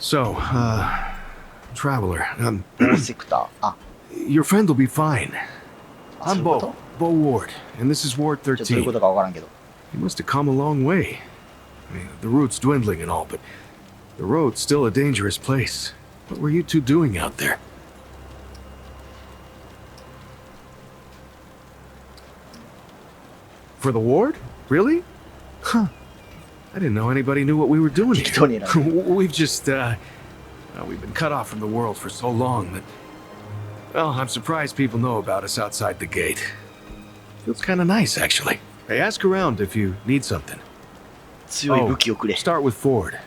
So, traveler, セクター。あ、your friend will be fine. そうい I'm うこと Bo Ward, and this is Ward ちょっとどういうこ 13. とかわからんけど。 You must have come a long way. I mean, the route's dwindling and all, but the road's still a dangerous place. What were you two doing out there? For the ward? Really? Huh. I didn't know anybody knew what we were doing here. 適当に選んで。We've just, we've been cut off from the world for so long that, well, I'm surprised people know about us outside the gate. Feels kind of nice, actually. Hey, ask around if you need something. 強い武器をくれ。 Start with Ford.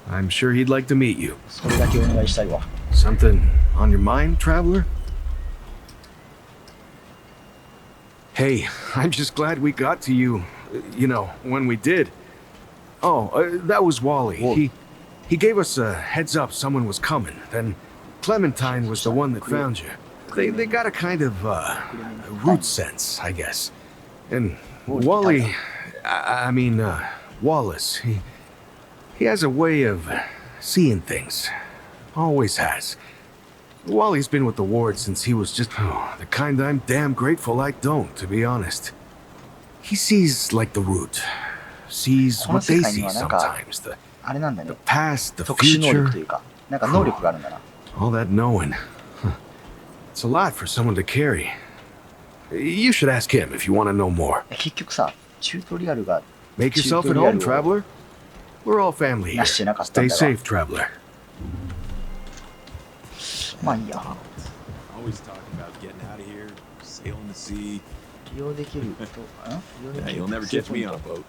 I'm sure he'd like to meet you. それだけお願いしたいわ。 Something on your mind, traveler? Hey, I'm just glad we got to you, you know, when we did. Oh, that was Wally. Whoa. He gave us a heads up someone was coming. Then Clementine was the one that found you. They got a kind of, root sense, I guess. And Wally, I mean, Wallace, he has a way of seeing things. Always has. Wally's been with the ward since he was just the kind I'm damn grateful I don't, to be honest. He sees like the root. Sees what they see sometimes. The あれなんだね。 past, the 特殊能力と future. いうか、なんか能力があるんだな。 All that knowing. It's a lot for someone to carry. You should ask him if you want to know more. 結局さ、チュートリアルが Make yourself at home, traveler. We're all family here. なしてなかったん Stay だが。 safe, traveler. まあいいや。 Always talking about getting out of here, sailing the sea. 利用できると、利 Yeah, 用 you'll で never きる特 catch 性ポイ me ン on ト a。boat.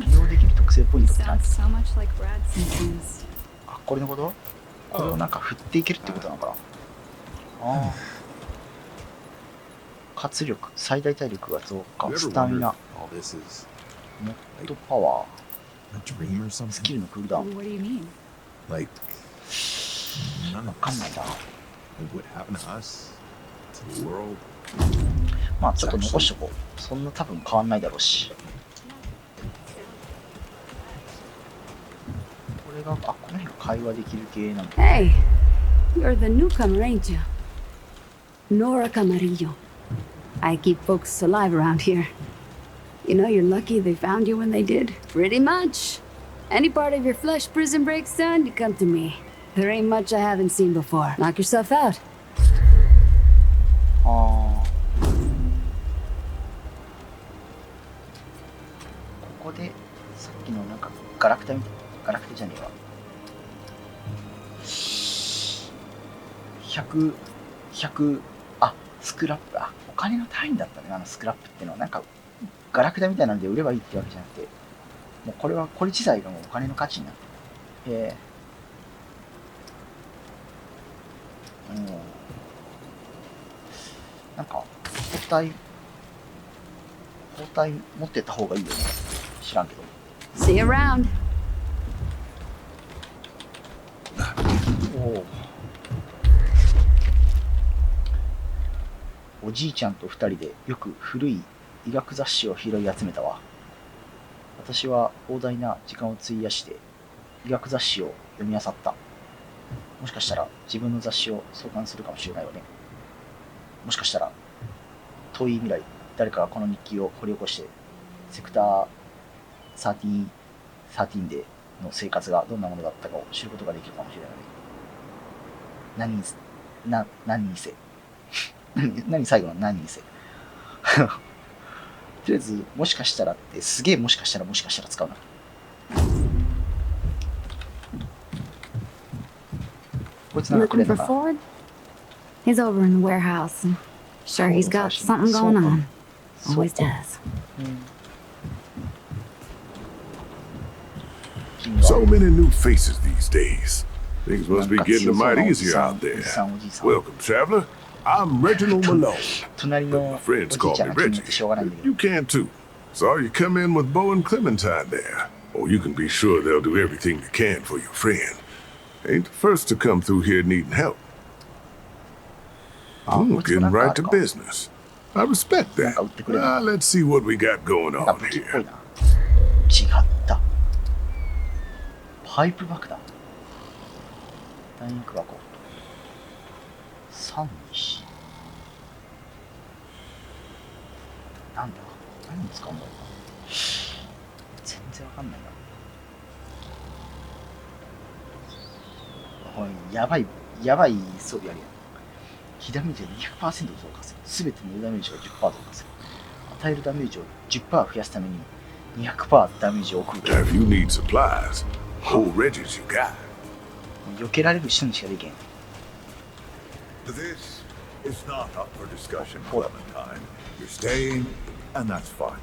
利用できる特性ポイントって何 Sounds so much like Brad sometimes. あ、これのことこれをなんか振っていけるってことなのかな。ああ。活力、最大体力が増加、 You ever スタミ wondered ナ、 if all this is モッドパワ a dream or ー、ス something? キルのクールダウン。 What do you mean? Like none わ of かんない this な。 like what happened to us, to the world. まあちょっと残しとこう。そんな多分変わんないだろうし。これが、あ、この辺が会話できる系なんだ。 Hey, you're the newcomer, ain't you? Nora Camarillo. I keep folks alive around here. You know, you're lucky they found you when they did. Pretty much. Any part of your flesh prison breaks down, you come to me. There ain't much I haven't seen before. Knock yourself out. ああ。ここで、さっきのなんか、ガラクタみたいな。ガラクタじゃねえわ。100、あ、スクラップ、あ、お金の単位だったね、あのスクラップっていうのは。なんか、ガラクタみたいなので売ればいいってわけじゃなくて、もうこれは、これ自体がもうお金の価値になってる。なんか、包帯持ってった方がいいよね。知らんけど。 See you around. おじいちゃんと二人でよく古い医学雑誌を拾い集めたわ。私は膨大な時間を費やして医学雑誌を読み漁った。もしかしたら自分の雑誌を創刊するかもしれないわね。もしかしたら遠い未来、誰かがこの日記を掘り起こしてセクター13での生活がどんなものだったかを知ることができるかもしれないね。何にせ何最後の何にせとりあえずもしかしたらってすげえもしかしたら使うな。こいつなんかくれ Looking ん for のかな。 Ford? He's over in the warehouse. Sure, he's got something going on. Always does. So many new faces these days. Things must be getting a mite easier out there. Welcome, traveler. I'm Reginald Malone. 隣の My お friends じい call ちゃん me が気になって Reggie. しょうがないんだけ You ど。 can too. Saw you come in with Bo and Clementine there. Oh, you can be sure they'll do everything they can for your friend. Ain't the first to come through here needing help. あ、こいつも Getting なんかあ right る to か。 business. I respect that. Let's see what we got going なんか on 武器っぽい here. な。違った。パイプ爆弾。大肉箱。3にし。なんだ何に使うんだろうな。全然わかんないな。おい、やばい装備あるやん。被ダメージが 200% 増加する。すべてのダメージが 10% 増加する。与えるダメージを 10% 増やすために 200% ダメージを送る。If you need supplies, whole Regis you got. 避けられる人にしかできへん。This is not up for discussion, Clementine. You're staying, and that's final.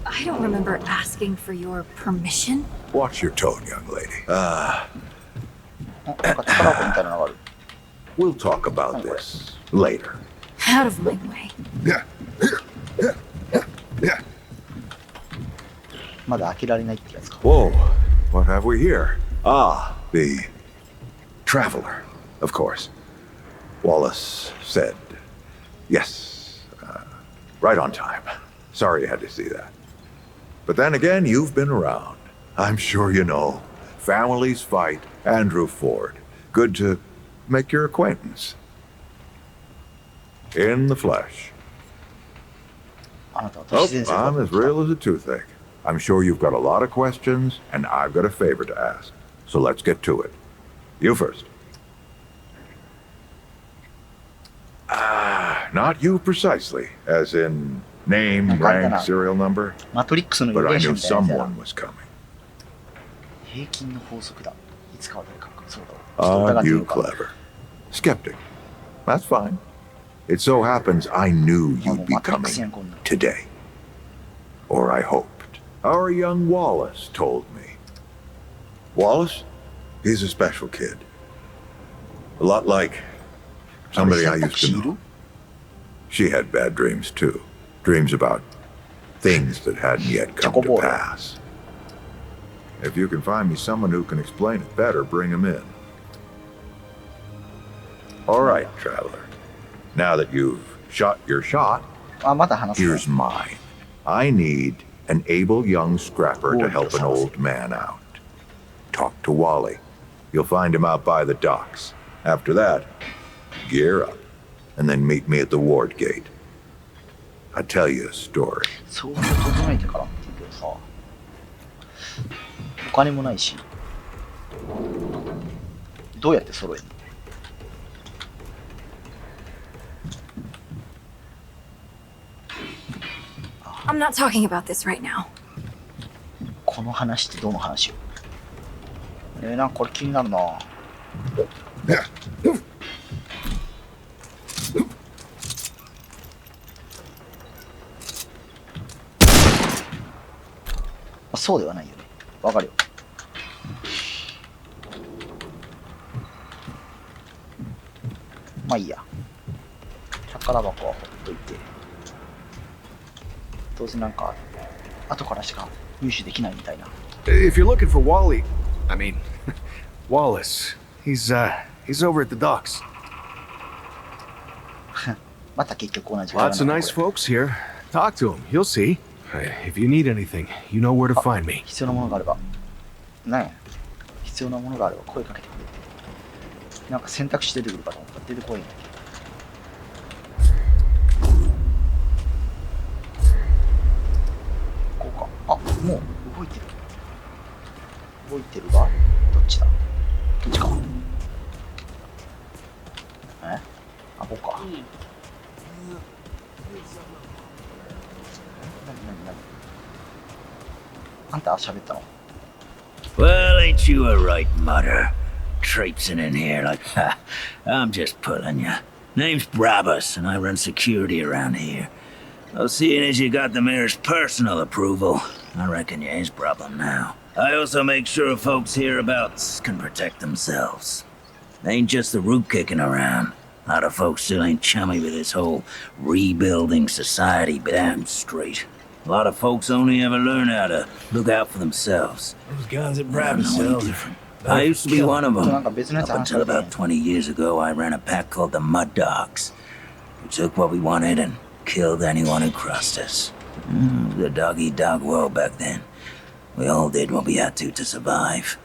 I don't remember asking for your permission. Watch your tone, young lady. なんか力箱みたいなのがある。 We'll talk about this later. Out of my way. Yeah. まだ開けられないってやつか。 Whoa, what have we here? Ah, the traveler, of course. Wallace said, yes, right on time. Sorry you had to see that. But then again, you've been around. I'm sure you know. Families fight. Andrew Ford. Good to make your acquaintance. In the flesh. あなたは都 Oh, 市伝説 I'm as real as a toothache. I'm sure you've got a lot of questions, and I've got a favor to ask. So let's get to it. You first. Not you precisely, as in name, rank, serial number. マトリックスの予 But I 言者 knew みたいなやつやな。 someone was coming. 平均の法則だ。いつかは誰かがそうだろう。ちょっと疑 Ah, ってみ you るか。 clever. Skeptic. That's fine. It so happens I knew you'd be coming today. Or I hoped. Our young Wallace told me. Wallace? He's a special kid. A lot like somebody I used to know. She had bad dreams too. Dreams about things that hadn't yet come to pass. If you can find me someone who can explain it better, bring him in. All right, traveler. Now that you've shot your shot, あ、まだ話すの。 here's mine. I need an able young scrapper to help an old man out. Talk to Wally. You'll find him out by the docks. After that, gear up, and then meet me at the ward gate. I'll tell you a story. そう整えてからって言うけどさ、お金もないし、どうやって揃えるの？ I'm not talking about this right now. この話ってどの話よ？なんかこれ気になるな。そうではないよね。わかるよ。まあいいや。宝箱はほっといて。どうせなんか後からしか入手できないみたいな。 If you're looking for Wally, I mean, Wallace, he's over at the docks. また結局同じ Lots of nice folks here. Talk to him, you'll see. If you need anything, you know where to find me. 必要なものがあれば。ねえ。必要なものがあれば声かけてくれ。なんか選択肢出てくるかと思ったら出てこいんだけど。こうか。あ、もう動いてる。動いてるがどっちだ？どっちか。え？あ、こうか。何あんた喋ったの？ Well, ain't you a right mutter? Traipsing in here like, ha, I'm just pulling ya. Name's Brabus, and I run security around here. Well, seeing as you got the mayor's personal approval, I reckon you his problem now. I also make sure folks hereabouts can protect themselves. Ain't just the root kicking around. A lot of folks still ain't chummy with this whole rebuilding society, but damn straight. A lot of folks only ever learn how to look out for themselves. Those guns at I don't Brabus know any sells. different. I used to be one of them. Like a business Up until about 20 years ago, I ran a pack called the Mud Dogs. We took what we wanted and killed anyone who crossed us. It was a dog-eat-dog world back then. We all did what we had to survive.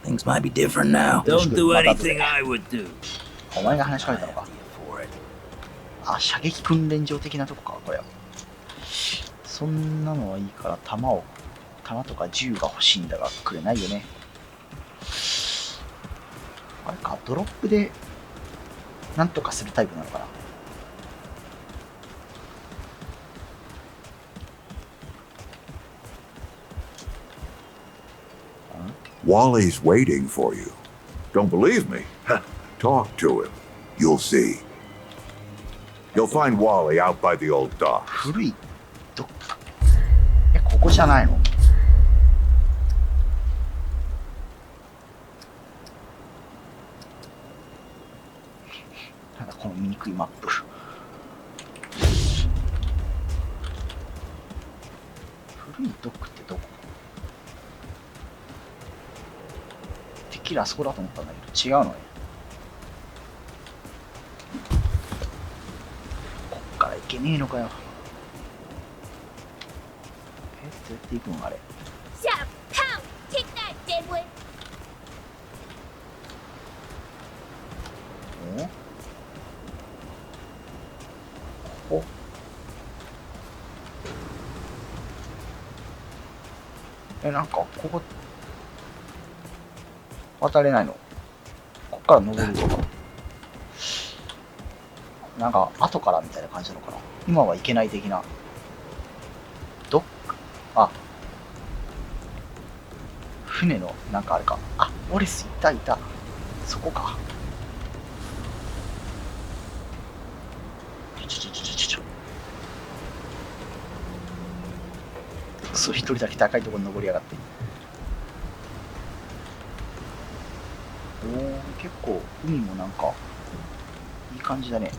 Things might be different now. Don't do anything I would do. お前が話しかけたのか。あ、射撃訓練場的なとこか、これは。そんなのはいいから弾とか銃が欲しいんだがくれないよね。あれか、ドロップでなんとかするタイプなのかな。Wally's waiting for you. Don't believe me? Talk to him. You'll see. You'll find Wally out by the old docks. 古いどっか。ここじゃないの？なんだこの醜いマップ。古いドックってどこ？てっきりあそこだと思ったんだけど違うのね。こっから行けねえのかよ。どうやって行くのあれ。お？なんかここ渡れないの？こっから登るとか。なんか後からみたいな感じなのかな。今は行けない的な。ドック？あ、船のなんかあれか。あ、オレスいたいた。そこか。そう一人だけ高いところに登りやがって。おお、結構海もなんかいい感じだね。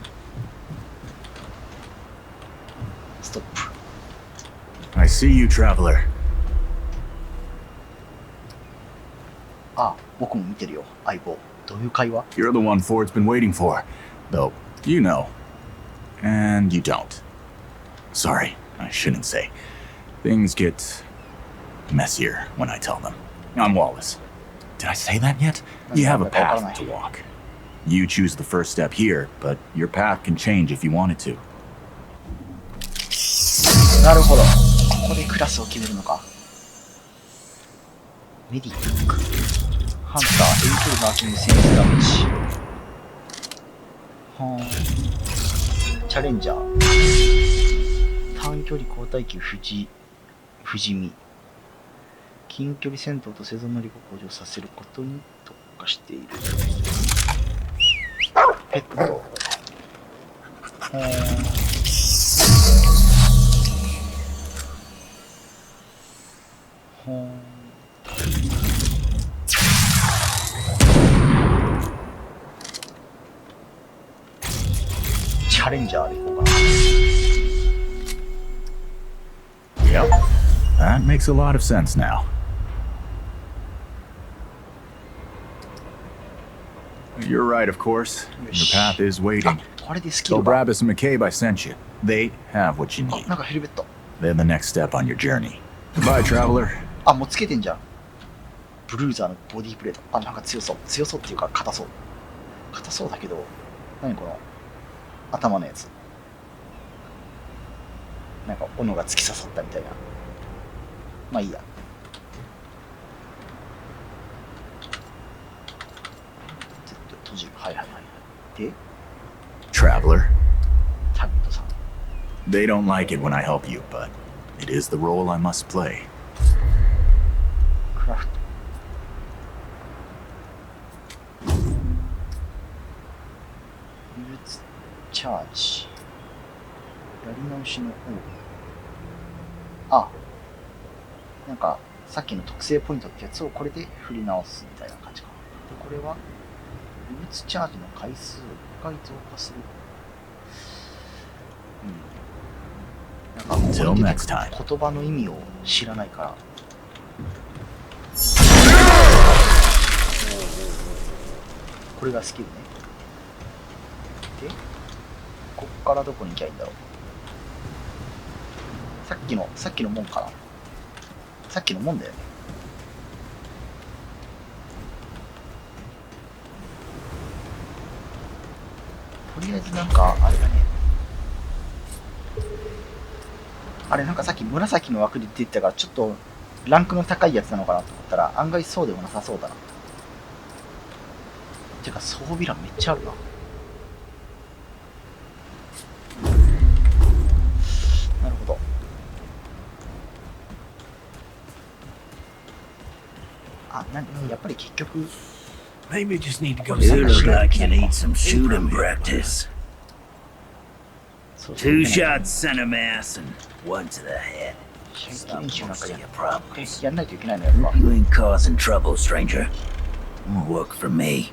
ストップ。I see you, traveler. あ、僕も見てるよ、相棒。どういう会話？ You're the one Ford's been waiting for. Though, you know. And you don't. Sorry, I shouldn't say. Things get messier when I tell them. I'm Wallace. Did I say that yet? You have a path to walk. You choose the first step here, but your path can change if you wanted to. なるほど。ここでクラスを決めるのか。メディック。ハンター、遠距離の秋にセンスダメージ。はー。チャレンジャー。短距離交代機不死身。近距離戦闘と生存能力を向上させることに特化している。ペット。チャレンジャーでいこうかな。Yep, that makes a lot of sense now. You're right, of course. Your path is waiting. Tell Brabus and McCabe I sent you. They have what you need. なんかヘルメット。They're the next step on your journey. Goodbye, traveler. あ、もうつけてんじゃん。ブルーザーのボディープレート。あ、なんか強そう。強そうっていうか硬そう。硬そうだけど、何この頭のやつ。なんか斧が突き刺さったみたいな。まあいいや。閉じる。はいはいはい。で、 Traveler. タビットさん。They don't like it when I help you, but it is the role I must play. クラフト。異物チャージ。やり直しの王。あ、なんかさっきの特製ポイントってやつをこれで振り直すみたいな感じかな。で、これは異物チャージの回数が増加する。なんかここに出てくる言葉の意味を知らないから。これがスキルね。で、こっからどこに行きゃいいんだろう。さっきの門かな。さっきの門だよね。とりあえずなんか、あれだね。あれなんかさっき紫の枠で出てたから、ちょっとランクの高いやつなのかなと思ったら、案外そうでもなさそうだな。てか装備欄めっちゃあるな。なるほど。あ、やっぱり結局 Maybe you just need to go. You look like you need some shooting practice. 2 shots center mass and 1 to the head. 射撃練習なんか Your problems. やんないといけないのやっぱ。 You ain't causing trouble, stranger. Won't work for me.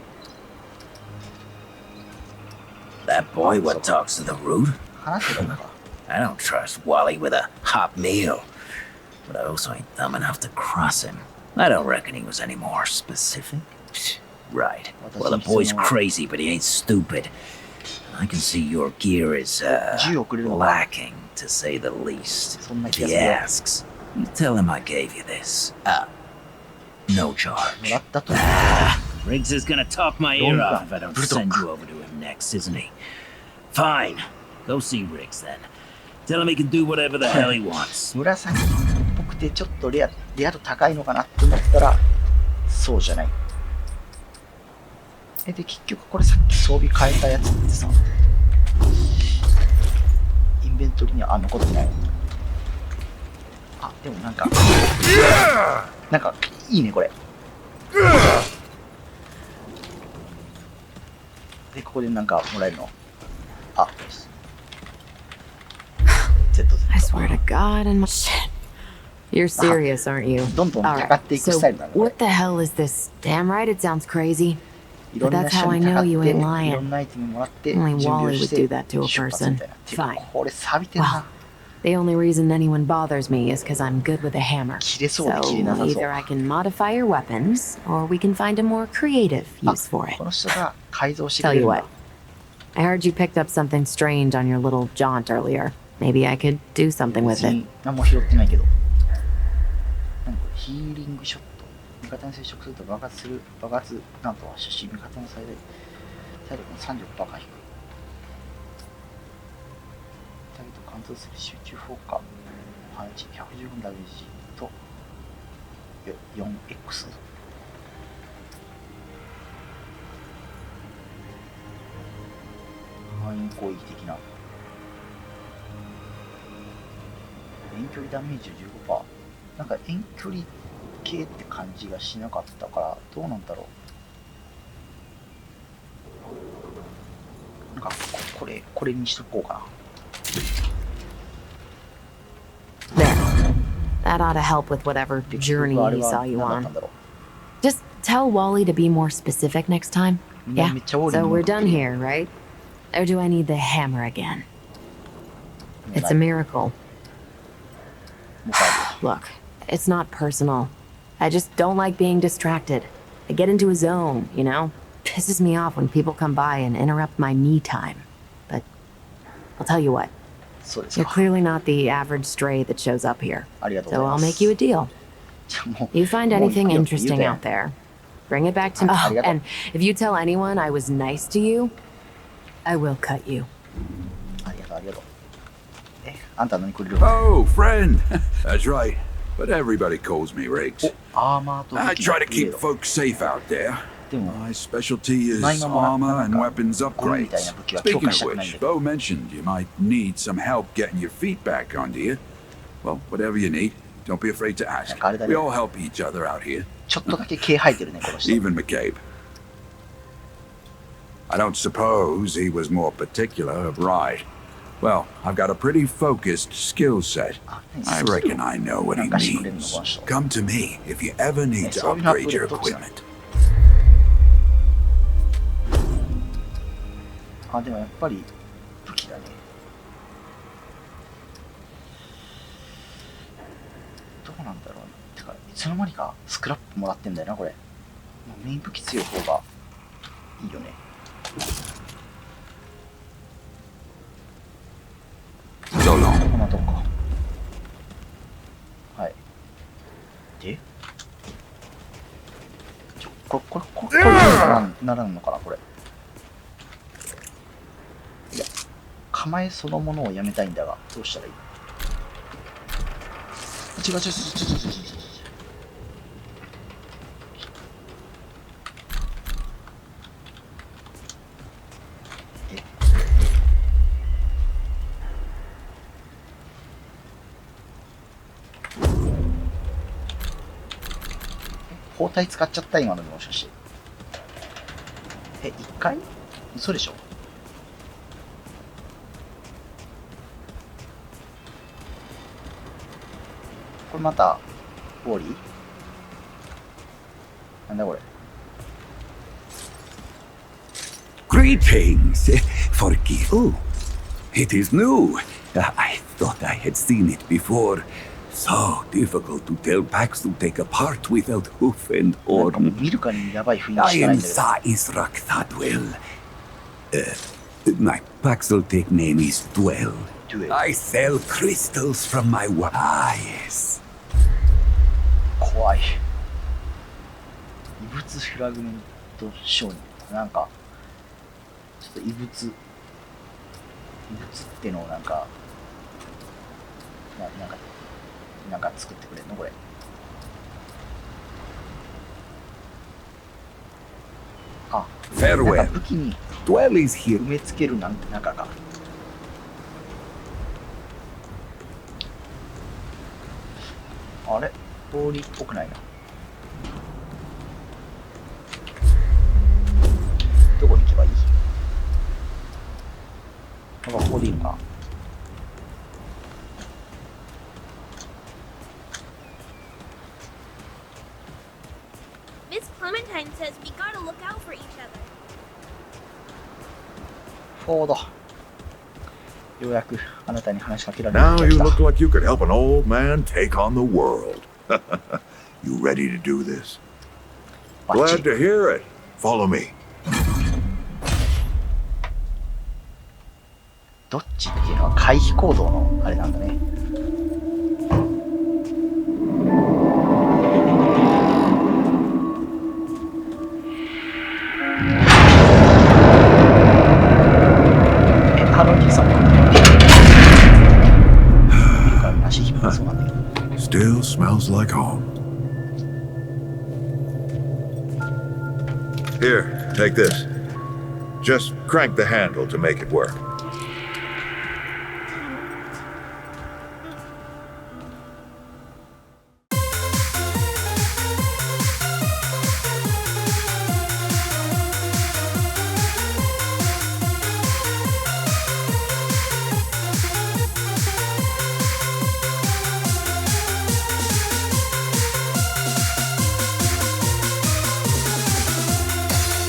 That boy what talks to the root? 話せばいいのか。I don't trust Wally with a hot meal. But I also ain't dumb enough to cross him. I don't reckon he was any more specific. Right. Well, the boy's crazy, but he ain't stupid. I can see your gear is, lacking, to say the least. If he asks, you tell him I gave you this. No charge. Riggs is gonna talk my ear off if I don't send you over to him next, isn't he? Fine. Go see Riggs then. Tell him he can do whatever the hell he wants. 紫っぽくてちょっとレア度高いのかなって思ったら、そうじゃない。で、結局これさっき装備変えたやつってさ、インベントリーには残ってない。あ、でもなんかいいねこれ。で、ここでなんかもらえるの。あ、I swear to God and shit. You're serious, aren't you? Alright, so what the hell is this? Damn right it sounds crazy. But that's how I know you ain't lying. Only Wally would do that to a person. Fine. Well, the only reason anyone bothers me is because I'm good with a hammer. So either I can modify your weapons, or we can find a more creative use for it. Tell you what. I heard you picked up something strange on your little jaunt earlier. Maybe I could do something with it. 何も拾ってないけど。何これヒーリングショット。味方に接触すると爆発なんとは出資味方の最大体力の 30% 回復。ターゲット貫通する集中砲火パンチ115ダメージと 4X。範囲攻撃的な。遠距離ダメージ 15%。なんか遠距離系って感じがしなかったから、どうなんだろう。なんかこれにしとこうかな。There. That ought to help with whatever journey he saw you on. Just tell Wally to be more specific next time. Yeah. So we're done here, right? Or do I need the hammer again? It's a miracle. Look, it's not personal. I just don't like being distracted. I get into a zone, you know? Pisses me off when people come by and interrupt my me time. But I'll tell you what. You're clearly not the average stray that shows up here. So I'll make you a deal. You find anything interesting out there, bring it back to me. Oh, and if you tell anyone I was nice to you, I will cut you. Oh, friend. That's right. But everybody calls me Riggs. I try to keep folks safe out there. My specialty is armor and weapons upgrades. Speaking of which, Bo mentioned you might need some help getting your feet back under you. Well, whatever you need, don't be afraid to ask. We all help each other out here. Even McCabe. I don't suppose he was more particular, right? Well, I've got a pretty focused skill set. I reckon I know what he means. Come to me if you ever need to upgrade your equipment. あ、でもやっぱり武器だね。どうなんだろう。てか、いつの間にかスクラップもらってんだよな、これ。メイン武器強い方がいいよね。So long. こんなとこか。はい。でこれならんのかな、これ。構えそのものをやめたいんだが、どうしたらいい？違う。包帯使っちゃった今のもしかして。一回？嘘でしょ？これまたウォーリー？なんだこれ。Greetings! Forgive. Oh, it is new. I thought I had seen it before. So difficult to tell packs to take apart without hoof and horn. I am Israk Thadwell. My Paxoltech name is Dwell. I sell crystals from my yes. 怖い。異物フラグメント商人。なんか、ちょっと異物ってのをなんか作ってくれんのこれ。あ、なんか武器に埋め付けるなんかか。あれ氷っぽくないな。どこに行けばいい？なんかここでいいのか。Miss Clementine says we gotta look out for each other. フォード。ようやくあなたに話しかけられる。Now you look like you could help an old man take on the world. You ready to do this? Glad to hear it. Follow me. どっちっていうのは回避行動のあれなんだね。ハロー兄さんも見るから足引っ張りそうなんだけど。Still smells like home. Here, take this. Just crank the handle to make it work.